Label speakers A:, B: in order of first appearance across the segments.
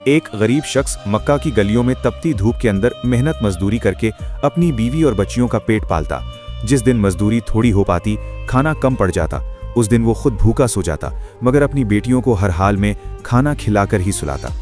A: एक गरीब शख्स मक्का की गलियों में तपती धूप के अंदर मेहनत मजदूरी करके अपनी बीवी और बच्चियों का पेट पालता। जिस दिन मजदूरी थोड़ी हो पाती, खाना कम पड़ जाता, उस दिन वो खुद भूखा सो जाता, मगर अपनी बेटियों को हर हाल में खाना खिलाकर ही सुलाता।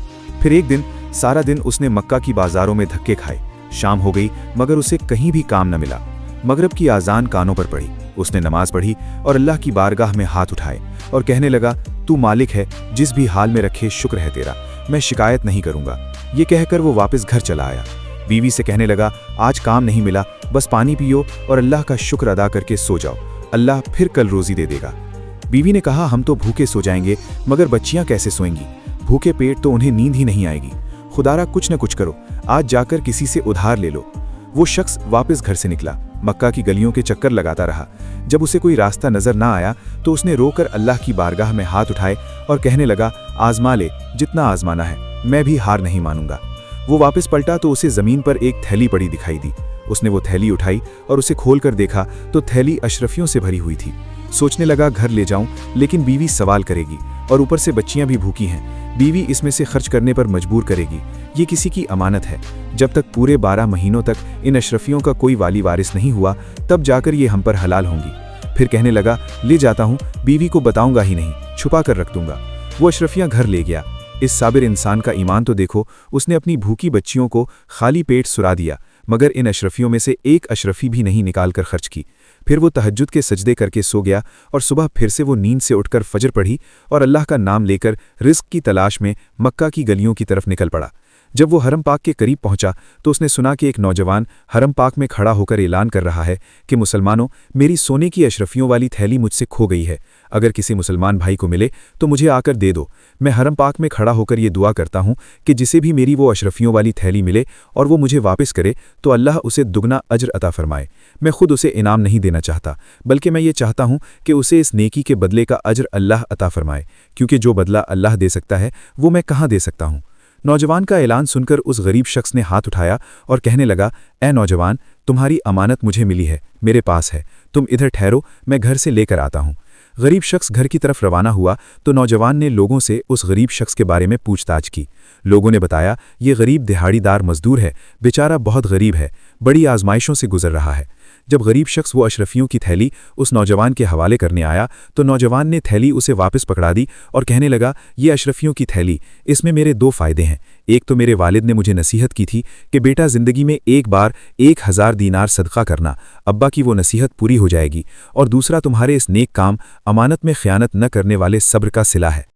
A: फिर एक दिन सारा दिन उसने मक्का की बाजारों में धक्के खाए। शाम हो गई मगर उसे कहीं भी काम न मिला। मगरिब की आजान कानों पर पड़ी। उसने नमाज पढ़ी और अल्लाह की बारगाह में हाथ उठाए और कहने लगा, तू मालिक है, जिस भी हाल में रखे शुक्र है तेरा, मैं शिकायत नहीं करूंगा। ये कहकर वो वापस घर चला आया। बीवी से कहने लगा, आज काम नहीं मिला, बस पानी पियो और अल्लाह का शुक्र अदा करके सो जाओ, अल्लाह फिर कल रोजी दे देगा। बीवी ने कहा, हम तो भूखे सो जाएंगे, मगर बच्चियां कैसे सोएंगी? भूखे पेट तो उन्हें नींद ही नहीं आएगी। खुदारा कुछ न कुछ करो, आज जाकर किसी से उधार ले लो। वो शख्स वापस घर से निकला, मक्का की गलियों के चक्कर लगाता रहा। जब उसे कोई रास्ता नजर ना आया तो उसने रोकर अल्लाह की बारगाह में हाथ उठाए और कहने लगा, आजमा ले, जितना आजमाना है, मैं भी हार नहीं मानूंगा। वो वापस पलटा तो उसे जमीन पर एक थैली पड़ी दिखाई दी। उसने वो थैली उठाई और उसे खोलकर देखा तो थैली अशरफियों से भरी हुई थी। सोचने लगा, घर ले जाऊं, लेकिन बीवी सवाल करेगी और ऊपर से बच्चियां भी भूखी हैं। बीवी इसमें से खर्च करने पर मजबूर करेगी। ये किसी की अमानत है। जब तक पूरे 12 महीनों तक इन अशरफियों का कोई वाली वारिस नहीं हुआ, तब जाकर ये हम पर हलाल होंगी। फिर कहने लगा, ले जाता हूँ, बीवी को बताऊंगा ही नहीं, छुपा कर रख दूंगा। वो अशरफियां घर ले गया। इस साबिर इंसान का ईमान तो देखो, उसने अपनी भूखी बच्चियों को खाली पेट सुला दिया, मगर इन अशरफियों में से एक अशरफी भी नहीं निकाल कर खर्च की। फिर वो तहज्जुद के सजदे करके सो गया और सुबह फिर से वो नींद से उठकर फजर पढ़ी और अल्लाह का नाम लेकर रिस्क की तलाश में मक्का की गलियों की तरफ निकल पड़ा। जब वो हरम पाक के करीब पहुंचा तो उसने सुना कि एक नौजवान हरम पाक में खड़ा होकर ऐलान कर रहा है कि मुसलमानों, मेरी सोने की अशरफियों वाली थैली मुझसे खो गई है। अगर किसी मुसलमान भाई को मिले तो मुझे आकर दे दो। मैं हरम पाक में खड़ा होकर ये दुआ करता हूँ कि जिसे भी मेरी वो अशरफियों वाली थैली मिले और वो मुझे वापस करे तो अल्लाह उसे दुगना अज्र अता फरमाए। मैं खुद उसे इनाम नहीं देना चाहता, बल्कि मैं ये चाहता हूँ कि उसे इस नेकी के बदले का अज्र अल्लाह अता फरमाए, क्योंकि जो बदला अल्लाह दे सकता है वो मैं कहाँ दे सकता हूँ। नौजवान का ऐलान सुनकर उस गरीब शख्स ने हाथ उठाया और कहने लगा, ए नौजवान, तुम्हारी अमानत मुझे मिली है, मेरे पास है, तुम इधर ठहरो, मैं घर से लेकर आता हूँ। गरीब शख्स घर की तरफ रवाना हुआ तो नौजवान ने लोगों से उस गरीब शख्स के बारे में पूछताछ की। लोगों ने बताया, ये गरीब दिहाड़ीदार मजदूर है, बेचारा बहुत गरीब है, बड़ी आजमाइशों से गुजर रहा है। जब गरीब शख्स वो अशरफियों की थैली उस नौजवान के हवाले करने आया तो नौजवान ने थैली उसे वापस पकड़ा दी और कहने लगा, ये अशरफियों की थैली, इसमें मेरे 2 फ़ायदे हैं। एक तो मेरे वालिद ने मुझे नसीहत की थी कि बेटा, ज़िंदगी में एक बार 1000 दीनार सदका करना, अब्बा की वो नसीहत पूरी हो जाएगी। और दूसरा, तुम्हारे इस नेक काम, अमानत में ख़यानत न करने वाले सब्र का सिला है।